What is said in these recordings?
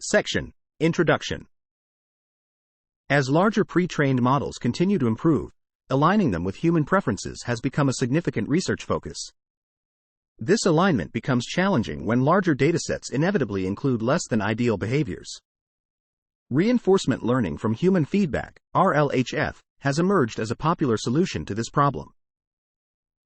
Section: Introduction. As larger pre-trained models continue to improve, aligning them with human preferences has become a significant research focus. This alignment becomes challenging when larger datasets inevitably include less than ideal behaviors. Reinforcement learning from human feedback, RLHF, has emerged as a popular solution to this problem.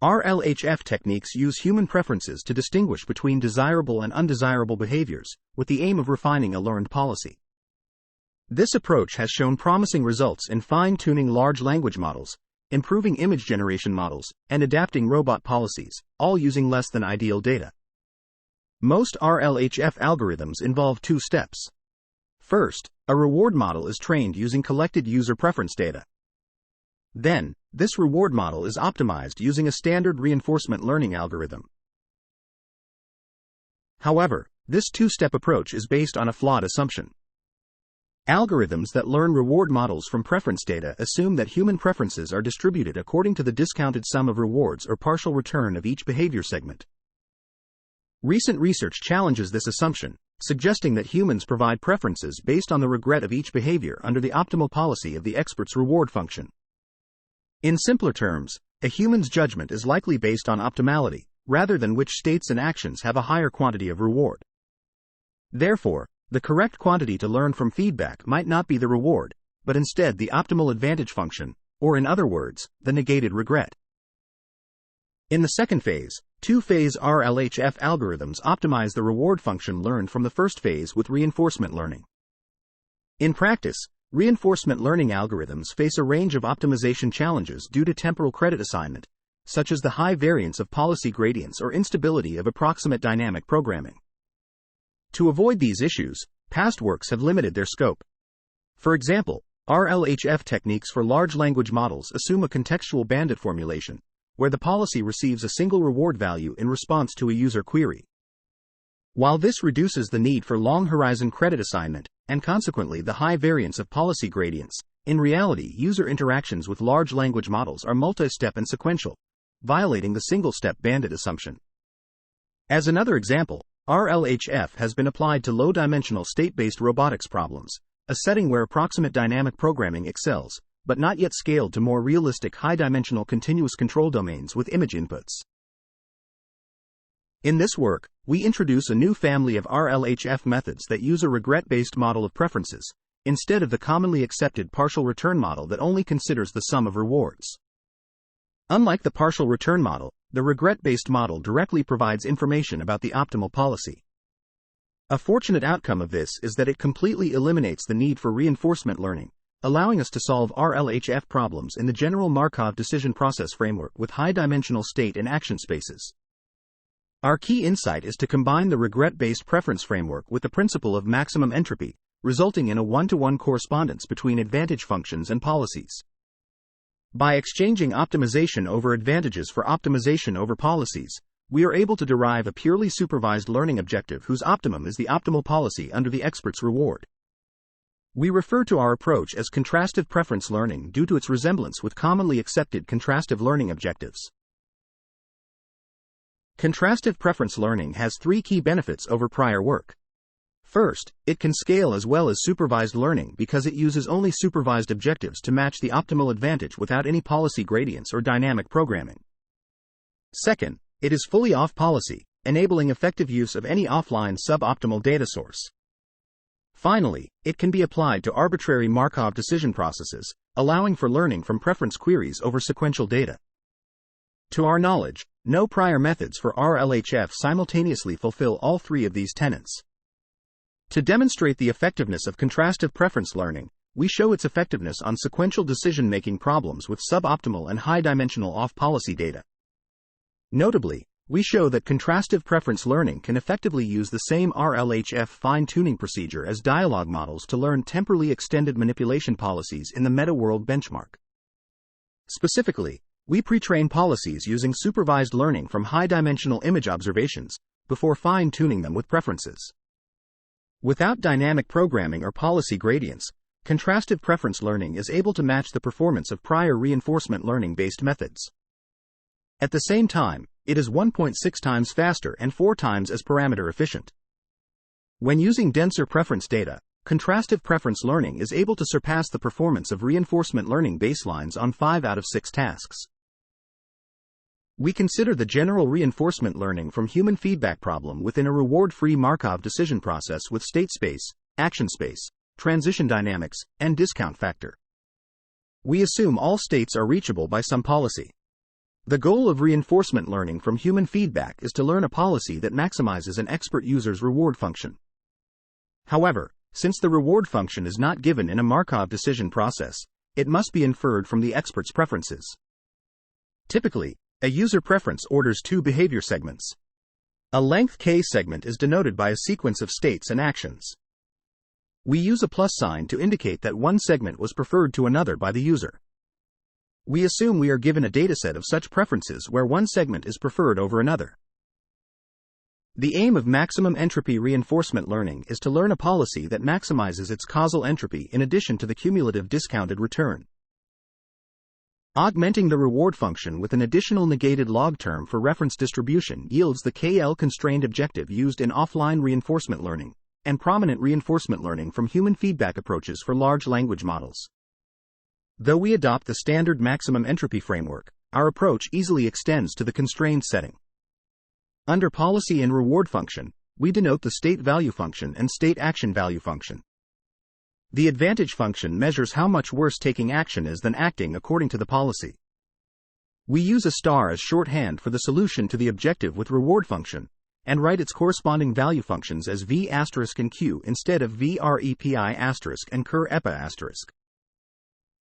RLHF techniques use human preferences to distinguish between desirable and undesirable behaviors, with the aim of refining a learned policy. This approach has shown promising results in fine-tuning large language models, improving image generation models, and adapting robot policies, all using less than ideal data. Most RLHF algorithms involve two steps. First, a reward model is trained using collected user preference data. Then, this reward model is optimized using a standard reinforcement learning algorithm. However, this two-step approach is based on a flawed assumption. Algorithms that learn reward models from preference data assume that human preferences are distributed according to the discounted sum of rewards or partial return of each behavior segment. Recent research challenges this assumption, suggesting that humans provide preferences based on the regret of each behavior under the optimal policy of the expert's reward function. In simpler terms, a human's judgment is likely based on optimality, rather than which states and actions have a higher quantity of reward. Therefore, the correct quantity to learn from feedback might not be the reward, but instead the optimal advantage function, or in other words, the negated regret. In the second phase, two-phase RLHF algorithms optimize the reward function learned from the first phase with reinforcement learning. In practice, reinforcement learning algorithms face a range of optimization challenges due to temporal credit assignment, such as the high variance of policy gradients or instability of approximate dynamic programming. To avoid these issues, past works have limited their scope. For example, RLHF techniques for large language models assume a contextual bandit formulation, where the policy receives a single reward value in response to a user query. While this reduces the need for long-horizon credit assignment, and consequently the high variance of policy gradients, in reality user interactions with large language models are multi-step and sequential, violating the single-step bandit assumption. As another example, RLHF has been applied to low-dimensional state-based robotics problems, a setting where approximate dynamic programming excels, but not yet scaled to more realistic high-dimensional continuous control domains with image inputs. In this work, we introduce a new family of RLHF methods that use a regret-based model of preferences, instead of the commonly accepted partial return model that only considers the sum of rewards. Unlike the partial return model, the regret-based model directly provides information about the optimal policy. A fortunate outcome of this is that it completely eliminates the need for reinforcement learning, allowing us to solve RLHF problems in the general Markov decision process framework with high-dimensional state and action spaces. Our key insight is to combine the regret-based preference framework with the principle of maximum entropy, resulting in a one-to-one correspondence between advantage functions and policies. By exchanging optimization over advantages for optimization over policies, we are able to derive a purely supervised learning objective whose optimum is the optimal policy under the expert's reward. We refer to our approach as contrastive preference learning due to its resemblance with commonly accepted contrastive learning objectives. Contrastive preference learning has three key benefits over prior work. First, it can scale as well as supervised learning because it uses only supervised objectives to match the optimal advantage without any policy gradients or dynamic programming. Second, it is fully off-policy, enabling effective use of any offline suboptimal data source. Finally, it can be applied to arbitrary Markov decision processes, allowing for learning from preference queries over sequential data. To our knowledge, no prior methods for RLHF simultaneously fulfill all three of these tenets. To demonstrate the effectiveness of contrastive preference learning, we show its effectiveness on sequential decision-making problems with suboptimal and high-dimensional off-policy data. Notably, we show that contrastive preference learning can effectively use the same RLHF fine-tuning procedure as dialogue models to learn temporally extended manipulation policies in the meta-world benchmark. Specifically, we pre-train policies using supervised learning from high-dimensional image observations, before fine-tuning them with preferences. Without dynamic programming or policy gradients, contrastive preference learning is able to match the performance of prior reinforcement learning-based methods. At the same time, it is 1.6 times faster and 4 times as parameter efficient. When using denser preference data, contrastive preference learning is able to surpass the performance of reinforcement learning baselines on 5 out of 6 tasks. We consider the general reinforcement learning from human feedback problem within a reward-free Markov decision process with state space, action space, transition dynamics, and discount factor. We assume all states are reachable by some policy. The goal of reinforcement learning from human feedback is to learn a policy that maximizes an expert user's reward function. However, since the reward function is not given in a Markov decision process, it must be inferred from the expert's preferences. Typically, a user preference orders 2 behavior segments. A length K segment is denoted by a sequence of states and actions. We use a plus sign to indicate that one segment was preferred to another by the user. We assume we are given a dataset of such preferences where one segment is preferred over another. The aim of maximum entropy reinforcement learning is to learn a policy that maximizes its causal entropy in addition to the cumulative discounted return. Augmenting the reward function with an additional negated log term for reference distribution yields the KL constrained objective used in offline reinforcement learning and prominent reinforcement learning from human feedback approaches for large language models. Though we adopt the standard maximum entropy framework, our approach easily extends to the constrained setting. Under policy and reward function, we denote the state value function and state action value function. The advantage function measures how much worse taking action is than acting according to the policy. We use a star as shorthand for the solution to the objective with reward function, and write its corresponding value functions as v** and q instead of vrepi* and cur**.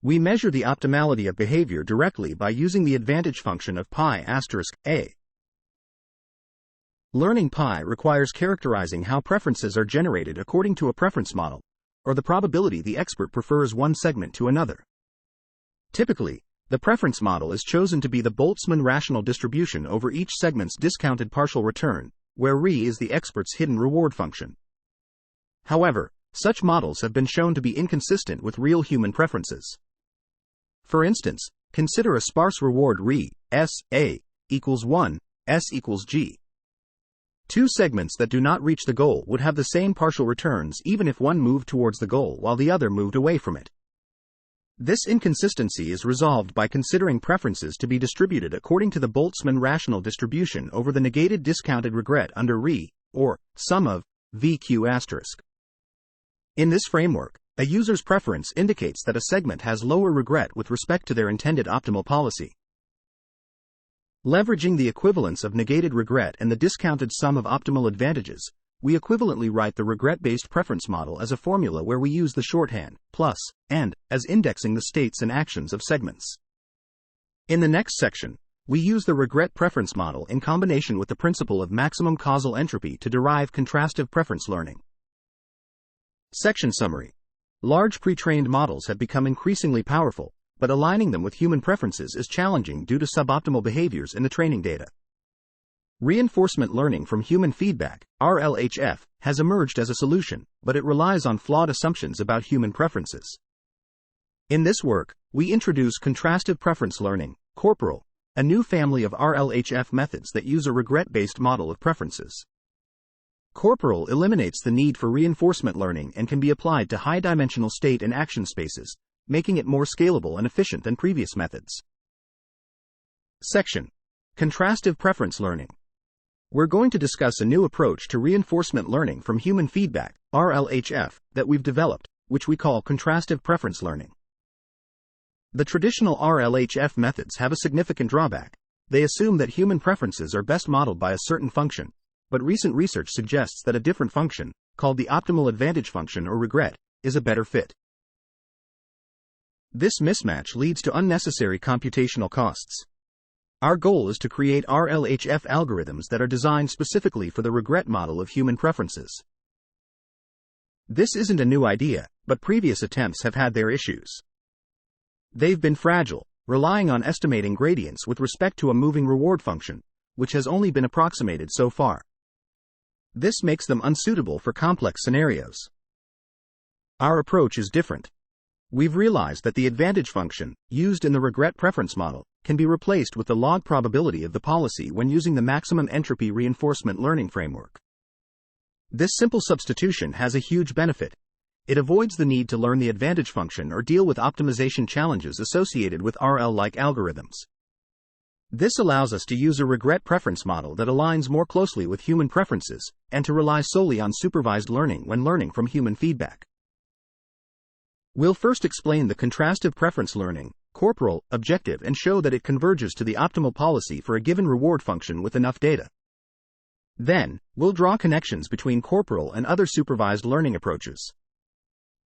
We measure the optimality of behavior directly by using the advantage function of pi*a. Learning pi requires characterizing how preferences are generated according to a preference model, or the probability the expert prefers one segment to another. Typically, the preference model is chosen to be the Boltzmann rational distribution over each segment's discounted partial return, where re is the expert's hidden reward function. However, such models have been shown to be inconsistent with real human preferences. For instance, consider a sparse reward re, s, a, equals 1, s equals g. 2 segments that do not reach the goal would have the same partial returns even if one moved towards the goal while the other moved away from it. This inconsistency is resolved by considering preferences to be distributed according to the Boltzmann rational distribution over the negated discounted regret under re, or sum of vq*. In this framework, a user's preference indicates that a segment has lower regret with respect to their intended optimal policy. Leveraging the equivalence of negated regret and the discounted sum of optimal advantages, we equivalently write the regret-based preference model as a formula where we use the shorthand, plus, and, as indexing the states and actions of segments. In the next section, we use the regret preference model in combination with the principle of maximum causal entropy to derive contrastive preference learning. Section summary. Large pre-trained models have become increasingly powerful, but aligning them with human preferences is challenging due to suboptimal behaviors in the training data. Reinforcement learning from human feedback, RLHF, has emerged as a solution, but it relies on flawed assumptions about human preferences. In this work, we introduce contrastive preference learning, corporal, a new family of RLHF methods that use a regret-based model of preferences. Corporal eliminates the need for reinforcement learning and can be applied to high-dimensional state and action spaces, making it more scalable and efficient than previous methods. Section. Contrastive Preference Learning. We're going to discuss a new approach to reinforcement learning from human feedback, RLHF, that we've developed, which we call Contrastive Preference Learning. The traditional RLHF methods have a significant drawback. They assume that human preferences are best modeled by a certain function, but recent research suggests that a different function, called the optimal advantage function or regret, is a better fit. This mismatch leads to unnecessary computational costs. Our goal is to create RLHF algorithms that are designed specifically for the regret model of human preferences. This isn't a new idea, but previous attempts have had their issues. They've been fragile, relying on estimating gradients with respect to a moving reward function, which has only been approximated so far. This makes them unsuitable for complex scenarios. Our approach is different. We've realized that the advantage function, used in the regret preference model, can be replaced with the log probability of the policy when using the maximum entropy reinforcement learning framework. This simple substitution has a huge benefit. It avoids the need to learn the advantage function or deal with optimization challenges associated with RL-like algorithms. This allows us to use a regret preference model that aligns more closely with human preferences, and to rely solely on supervised learning when learning from human feedback. We'll first explain the contrastive preference learning, corporal, objective and show that it converges to the optimal policy for a given reward function with enough data. Then, we'll draw connections between corporal and other supervised learning approaches.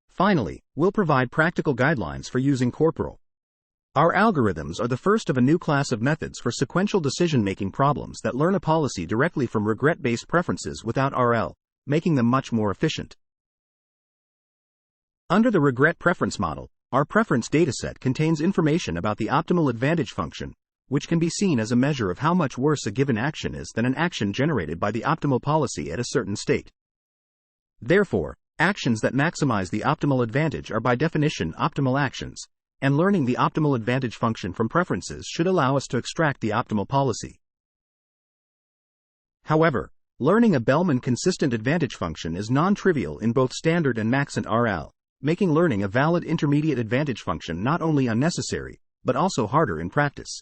Finally, we'll provide practical guidelines for using corporal. Our algorithms are the first of a new class of methods for sequential decision-making problems that learn a policy directly from regret-based preferences without RL, making them much more efficient. Under the regret preference model, our preference dataset contains information about the optimal advantage function, which can be seen as a measure of how much worse a given action is than an action generated by the optimal policy at a certain state. Therefore, actions that maximize the optimal advantage are by definition optimal actions, and learning the optimal advantage function from preferences should allow us to extract the optimal policy. However, learning a Bellman consistent advantage function is non-trivial in both standard and maxent RL, making learning a valid intermediate advantage function not only unnecessary, but also harder in practice.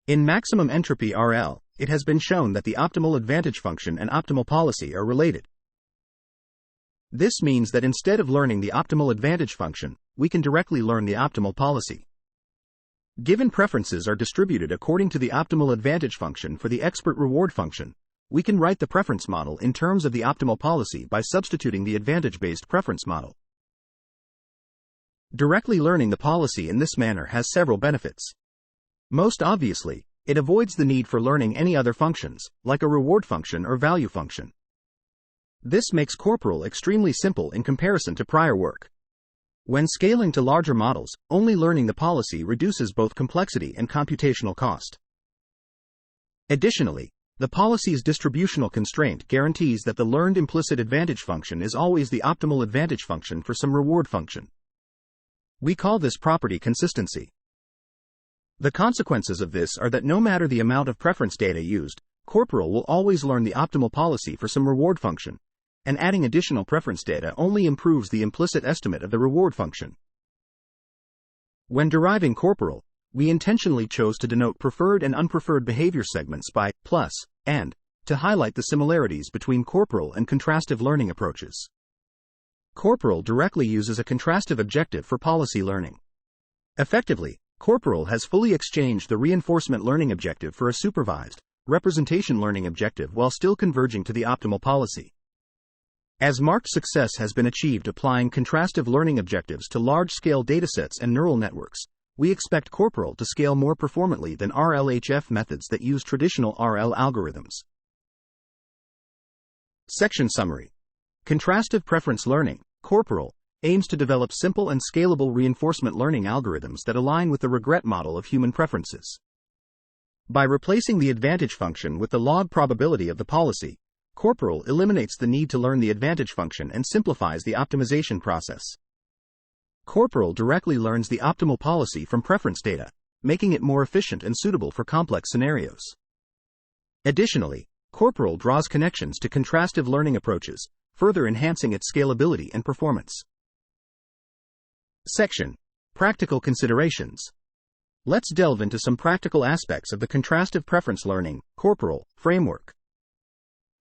In maximum entropy RL, it has been shown that the optimal advantage function and optimal policy are related. This means that instead of learning the optimal advantage function, we can directly learn the optimal policy. Given preferences are distributed according to the optimal advantage function for the expert reward function, we can write the preference model in terms of the optimal policy by substituting the advantage-based preference model. Directly learning the policy in this manner has several benefits. Most obviously, it avoids the need for learning any other functions, like a reward function or value function. This makes corporal extremely simple in comparison to prior work. When scaling to larger models, only learning the policy reduces both complexity and computational cost. Additionally, the policy's distributional constraint guarantees that the learned implicit advantage function is always the optimal advantage function for some reward function. We call this property consistency. The consequences of this are that no matter the amount of preference data used, corporal will always learn the optimal policy for some reward function, and adding additional preference data only improves the implicit estimate of the reward function. When deriving corporal, we intentionally chose to denote preferred and unpreferred behavior segments by plus and to highlight the similarities between corporal and contrastive learning approaches. Corporal directly uses a contrastive objective for policy learning. Effectively, corporal has fully exchanged the reinforcement learning objective for a supervised representation learning objective while still converging to the optimal policy. As marked success has been achieved applying contrastive learning objectives to large-scale datasets and neural networks, we expect corporal to scale more performantly than RLHF methods that use traditional RL algorithms. Section Summary. Contrastive Preference Learning, corporal, aims to develop simple and scalable reinforcement learning algorithms that align with the regret model of human preferences. By replacing the advantage function with the log probability of the policy, corporal eliminates the need to learn the advantage function and simplifies the optimization process. Corporal directly learns the optimal policy from preference data, making it more efficient and suitable for complex scenarios. Additionally, corporal draws connections to contrastive learning approaches, further enhancing its scalability and performance. Section. Practical considerations. Let's delve into some practical aspects of the contrastive preference learning, corporal, framework.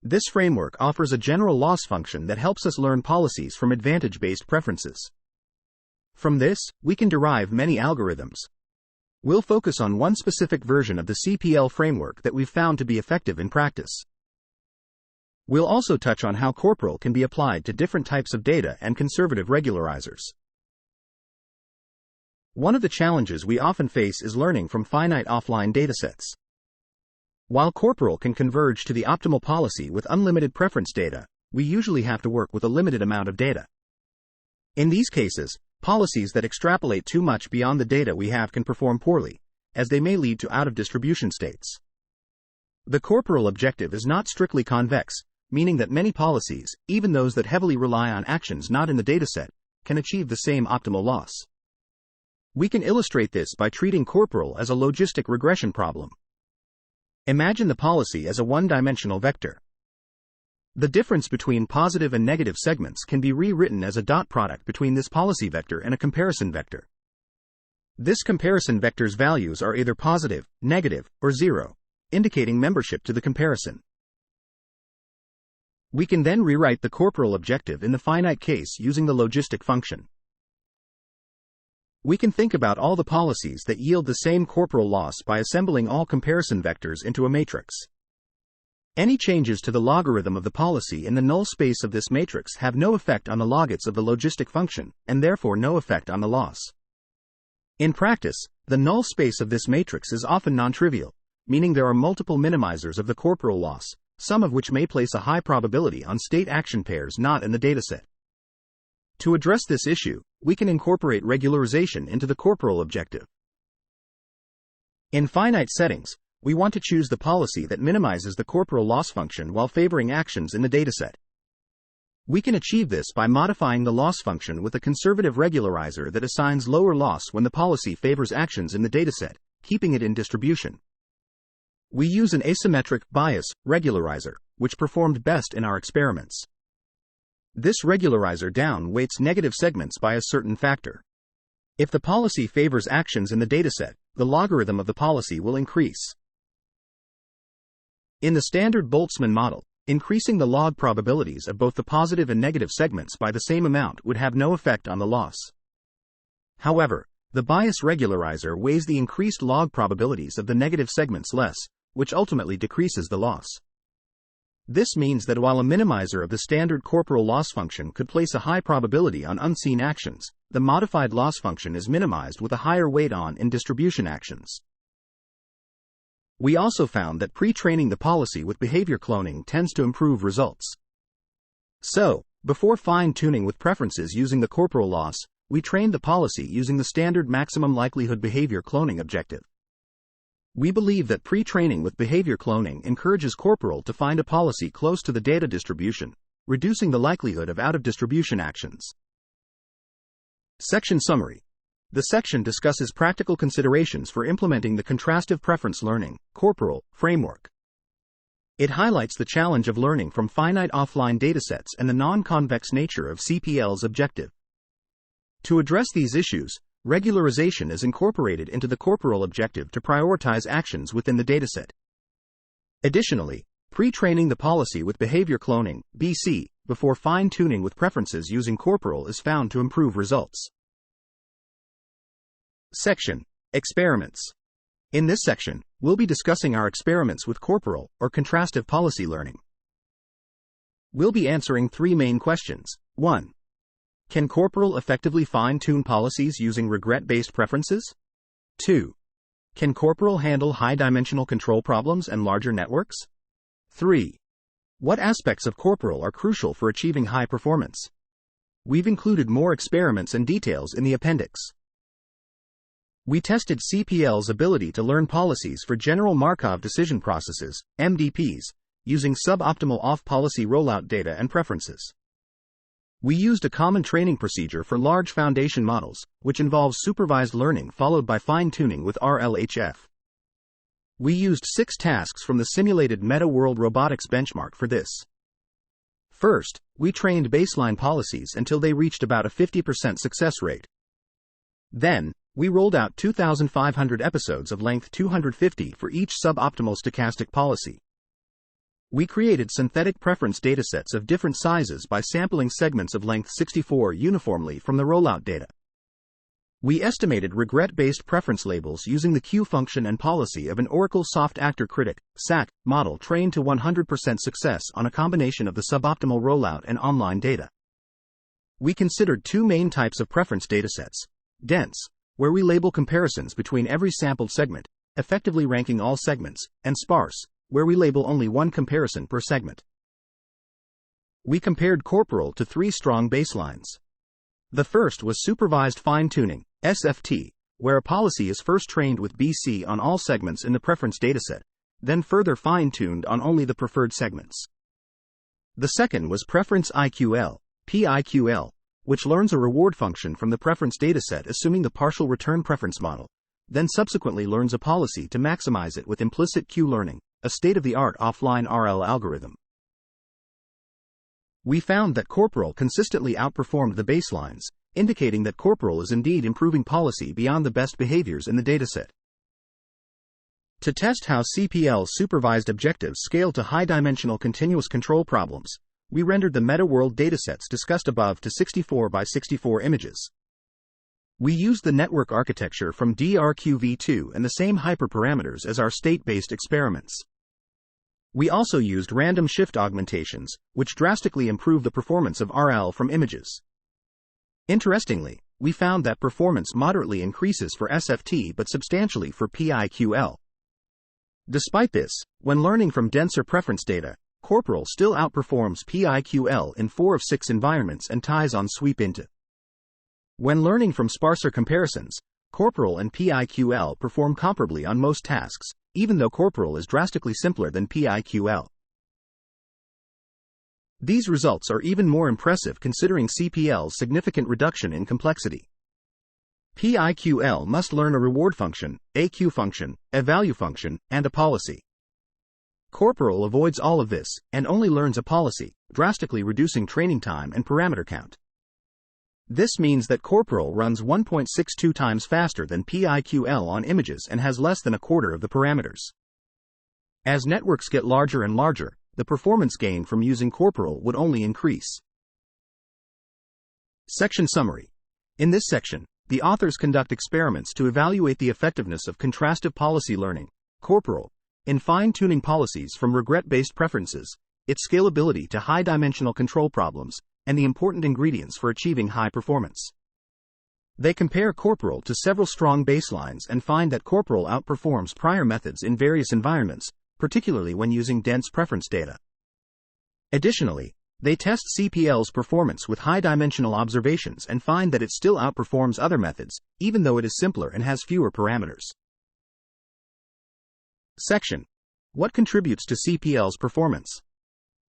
This framework offers a general loss function that helps us learn policies from advantage-based preferences. From this, we can derive many algorithms. We'll focus on one specific version of the CPL framework that we've found to be effective in practice. We'll also touch on how corporal can be applied to different types of data and conservative regularizers. One of the challenges we often face is learning from finite offline datasets. While corporal can converge to the optimal policy with unlimited preference data, we usually have to work with a limited amount of data. In these cases, policies that extrapolate too much beyond the data we have can perform poorly, as they may lead to out-of-distribution states. The corporal objective is not strictly convex, meaning that many policies, even those that heavily rely on actions not in the dataset, can achieve the same optimal loss. We can illustrate this by treating corporal as a logistic regression problem. Imagine the policy as a one-dimensional vector. The difference between positive and negative segments can be rewritten as a dot product between this policy vector and a comparison vector. This comparison vector's values are either positive, negative, or 0, indicating membership to the comparison. We can then rewrite the corporal objective in the finite case using the logistic function. We can think about all the policies that yield the same corporal loss by assembling all comparison vectors into a matrix. Any changes to the logarithm of the policy in the null space of this matrix have no effect on the logits of the logistic function, and therefore no effect on the loss. In practice, the null space of this matrix is often non-trivial, meaning there are multiple minimizers of the corporal loss, some of which may place a high probability on state action pairs not in the dataset. To address this issue, we can incorporate regularization into the corporal objective. In finite settings, we want to choose the policy that minimizes the corporal loss function while favoring actions in the dataset. We can achieve this by modifying the loss function with a conservative regularizer that assigns lower loss when the policy favors actions in the dataset, keeping it in distribution. We use an asymmetric bias regularizer, which performed best in our experiments. This regularizer down weights negative segments by a certain factor. If the policy favors actions in the dataset, the logarithm of the policy will increase. In the standard Boltzmann model, increasing the log probabilities of both the positive and negative segments by the same amount would have no effect on the loss. However, the bias regularizer weighs the increased log probabilities of the negative segments less, which ultimately decreases the loss. This means that while a minimizer of the standard corporal loss function could place a high probability on unseen actions, the modified loss function is minimized with a higher weight on in distribution actions. We also found that pre-training the policy with behavior cloning tends to improve results. So, before fine-tuning with preferences using the corporal loss, we trained the policy using the standard maximum likelihood behavior cloning objective. We believe that pre-training with behavior cloning encourages corporal to find a policy close to the data distribution, reducing the likelihood of out-of-distribution actions. Section Summary. The section discusses practical considerations for implementing the Contrastive Preference Learning corporal framework. It highlights the challenge of learning from finite offline datasets and the non-convex nature of CPL's objective. To address these issues, regularization is incorporated into the corporal objective to prioritize actions within the dataset. Additionally, pre-training the policy with behavior cloning (BC) before fine-tuning with preferences using corporal is found to improve results. Section: Experiments. In this section, we'll be discussing our experiments with corporal or contrastive policy learning. We'll be answering three main questions. 1. Can corporal effectively fine-tune policies using regret-based preferences? 2. Can corporal handle high-dimensional control problems and larger networks? 3. What aspects of corporal are crucial for achieving high performance? We've included more experiments and details in the appendix. We tested CPL's ability to learn policies for general Markov decision processes, MDPs, using suboptimal off-policy rollout data and preferences. We used a common training procedure for large foundation models, which involves supervised learning followed by fine-tuning with RLHF. We used 6 tasks from the simulated meta-world robotics benchmark for this. First, we trained baseline policies until they reached about a 50% success rate. Then, we rolled out 2,500 episodes of length 250 for each suboptimal stochastic policy. We created synthetic preference datasets of different sizes by sampling segments of length 64 uniformly from the rollout data. We estimated regret-based preference labels using the Q function and policy of an Oracle Soft Actor Critic (SAC) model trained to 100% success on a combination of the suboptimal rollout and online data. We considered 2 main types of preference datasets: dense, where we label comparisons between every sampled segment, effectively ranking all segments, and sparse, where we label only one comparison per segment. We compared corporal to 3 strong baselines. The first was supervised fine-tuning, SFT, where a policy is first trained with BC on all segments in the preference dataset, then further fine-tuned on only the preferred segments. The second was preference IQL, PIQL, which learns a reward function from the preference dataset assuming the partial return preference model, then subsequently learns a policy to maximize it with implicit Q learning, a state-of-the-art offline RL algorithm. We found that Corporal consistently outperformed the baselines, indicating that Corporal is indeed improving policy beyond the best behaviors in the dataset. To test how CPL's supervised objectives scale to high-dimensional continuous control problems, we rendered the meta-world datasets discussed above to 64 by 64 images. We used the network architecture from DRQV2 and the same hyperparameters as our state-based experiments. We also used random shift augmentations, which drastically improve the performance of RL from images. Interestingly, we found that performance moderately increases for SFT but substantially for PIQL. Despite this, when learning from denser preference data, Corporal still outperforms PIQL in 4 of 6 environments and ties on sweep into. When learning from sparser comparisons, Corporal and PIQL perform comparably on most tasks, even though Corporal is drastically simpler than PIQL. These results are even more impressive considering CPL's significant reduction in complexity. PIQL must learn a reward function, a Q function, a value function, and a policy. Corporal avoids all of this, and only learns a policy, drastically reducing training time and parameter count. This means that Corporal runs 1.62 times faster than PIQL on images and has less than a quarter of the parameters. As networks get larger and larger, the performance gain from using Corporal would only increase. Section Summary. In this section, the authors conduct experiments to evaluate the effectiveness of contrastive policy learning, Corporal, in fine-tuning policies from regret-based preferences, its scalability to high-dimensional control problems, and the important ingredients for achieving high performance. They compare Corporal to several strong baselines and find that Corporal outperforms prior methods in various environments, particularly when using dense preference data. Additionally, they test CPL's performance with high-dimensional observations and find that it still outperforms other methods, even though it is simpler and has fewer parameters. Section. What contributes to CPL's performance?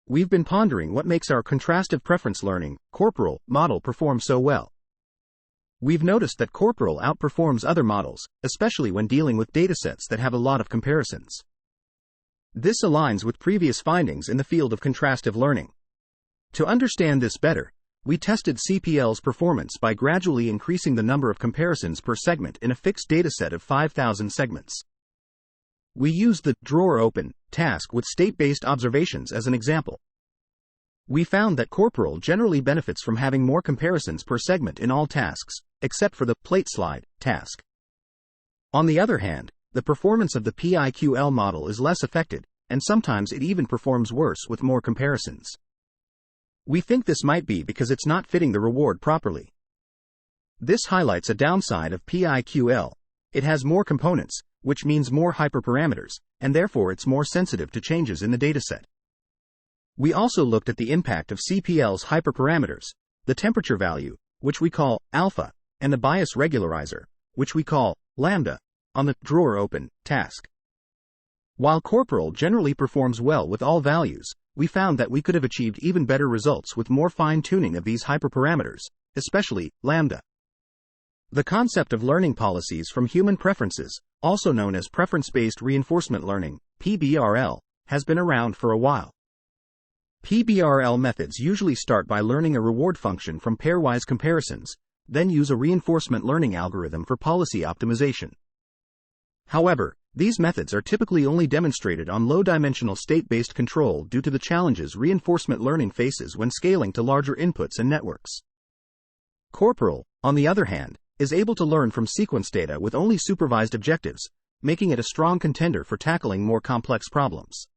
We've been pondering what makes our contrastive preference learning, Corporal, model perform so well. We've noticed that Corporal outperforms other models, especially when dealing with datasets that have a lot of comparisons. This aligns with previous findings in the field of contrastive learning. To understand this better, we tested CPL's performance by gradually increasing the number of comparisons per segment in a fixed dataset of 5,000 segments. We used the drawer open task with state-based observations as an example. We found that Corporal generally benefits from having more comparisons per segment in all tasks, except for the plate slide task. On the other hand, the performance of the PIQL model is less affected, and sometimes it even performs worse with more comparisons. We think this might be because it's not fitting the reward properly. This highlights a downside of PIQL. It has more components, which means more hyperparameters, and therefore it's more sensitive to changes in the dataset. We also looked at the impact of CPL's hyperparameters, the temperature value, which we call alpha, and the bias regularizer, which we call lambda, on the drawer open task. While Corporal generally performs well with all values, we found that we could have achieved even better results with more fine-tuning of these hyperparameters, especially lambda. The concept of learning policies from human preferences, also known as preference-based reinforcement learning, PBRL, has been around for a while. PBRL methods usually start by learning a reward function from pairwise comparisons, then use a reinforcement learning algorithm for policy optimization. However, these methods are typically only demonstrated on low-dimensional state-based control due to the challenges reinforcement learning faces when scaling to larger inputs and networks. Corporal, on the other hand, is able to learn from sequence data with only supervised objectives, making it a strong contender for tackling more complex problems.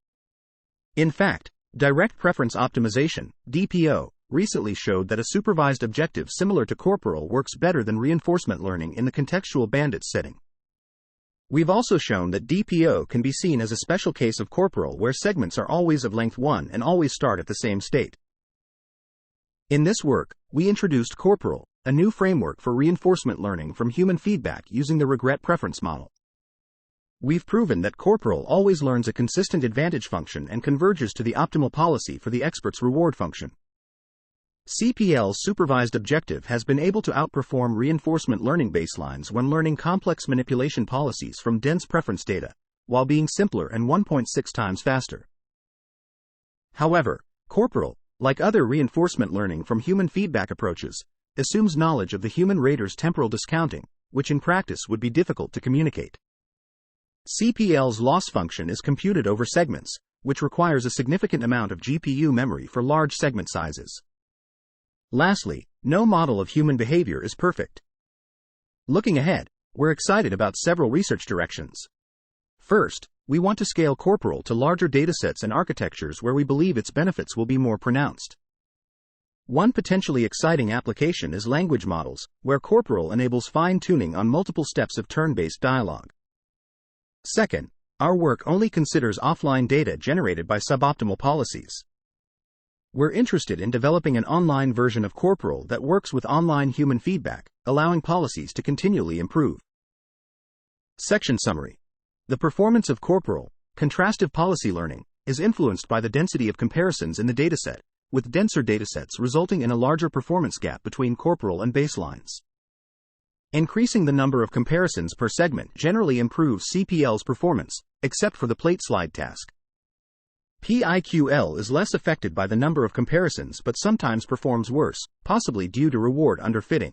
In fact, direct preference optimization, DPO, recently showed that a supervised objective similar to Corporal works better than reinforcement learning in the contextual bandits setting. We've also shown that DPO can be seen as a special case of Corporal where segments are always of length 1 and always start at the same state. In this work, we introduced Corporal, a new framework for reinforcement learning from human feedback using the regret preference model. We've proven that Corporal always learns a consistent advantage function and converges to the optimal policy for the expert's reward function. CPL's supervised objective has been able to outperform reinforcement learning baselines when learning complex manipulation policies from dense preference data, while being simpler and 1.6 times faster. However, Corporal, like other reinforcement learning from human feedback approaches, assumes knowledge of the human rater's temporal discounting, which in practice would be difficult to communicate. CPL's loss function is computed over segments, which requires a significant amount of GPU memory for large segment sizes. Lastly, no model of human behavior is perfect. Looking ahead, we're excited about several research directions. First, we want to scale corporal to larger datasets and architectures where we believe its benefits will be more pronounced. One potentially exciting application is language models, where corporal enables fine-tuning on multiple steps of turn-based dialogue. Second, our work only considers offline data generated by suboptimal policies. We're interested in developing an online version of corporal that works with online human feedback, allowing policies to continually improve. Section summary. The performance of corporal, contrastive policy learning, is influenced by the density of comparisons in the dataset, with denser datasets resulting in a larger performance gap between corporal and baselines. Increasing the number of comparisons per segment generally improves CPL's performance, except for the plate slide task. PIQL is less affected by the number of comparisons but sometimes performs worse, possibly due to reward underfitting.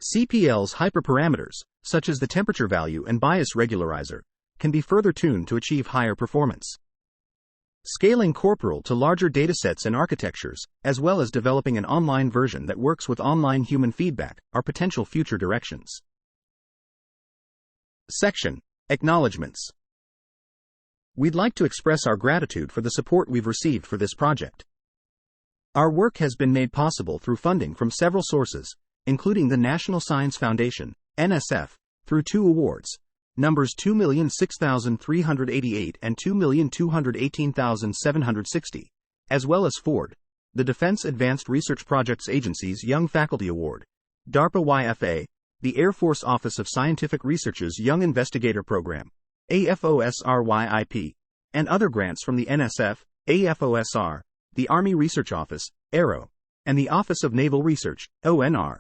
CPL's hyperparameters, such as the temperature value and bias regularizer, can be further tuned to achieve higher performance. Scaling corporal to larger datasets and architectures, as well as developing an online version that works with online human feedback, are potential future directions. Section. Acknowledgements. We'd like to express our gratitude for the support we've received for this project. Our work has been made possible through funding from several sources, including the National Science Foundation, NSF, through 2 awards, numbers 2,006,388 and 2,218,760, as well as Ford, the Defense Advanced Research Projects Agency's Young Faculty Award, DARPA YFA, the Air Force Office of Scientific Research's Young Investigator Program, AFOSRYIP, and other grants from the NSF, AFOSR, the Army Research Office, ARROW, and the Office of Naval Research, ONR.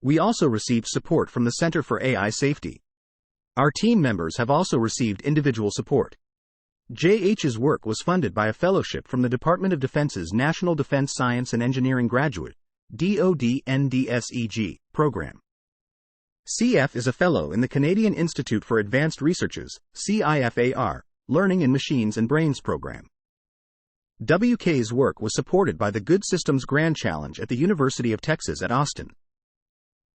We also received support from the Center for AI Safety. Our team members have also received individual support. JH's work was funded by a fellowship from the Department of Defense's National Defense Science and Engineering Graduate, DoD NDSEG, program. CF is a fellow in the Canadian Institute for Advanced Research's, CIFAR, Learning in Machines and Brains program. WK's work was supported by the Good Systems Grand Challenge at the University of Texas at Austin.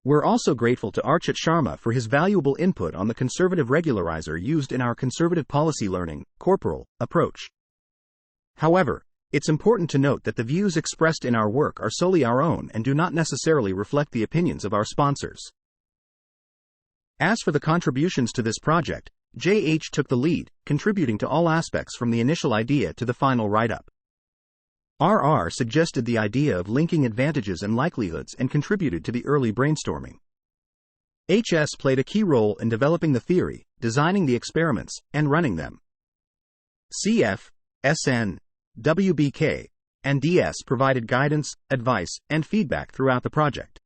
We're also grateful to Archit Sharma for his valuable input on the conservative regularizer used in our conservative policy learning, corporal, approach. However, it's important to note that the views expressed in our work are solely our own and do not necessarily reflect the opinions of our sponsors. As for the contributions to this project, JH took the lead, contributing to all aspects from the initial idea to the final write-up. RR suggested the idea of linking advantages and likelihoods and contributed to the early brainstorming. HS played a key role in developing the theory, designing the experiments, and running them. CF, SN, WBK, and DS provided guidance, advice, and feedback throughout the project.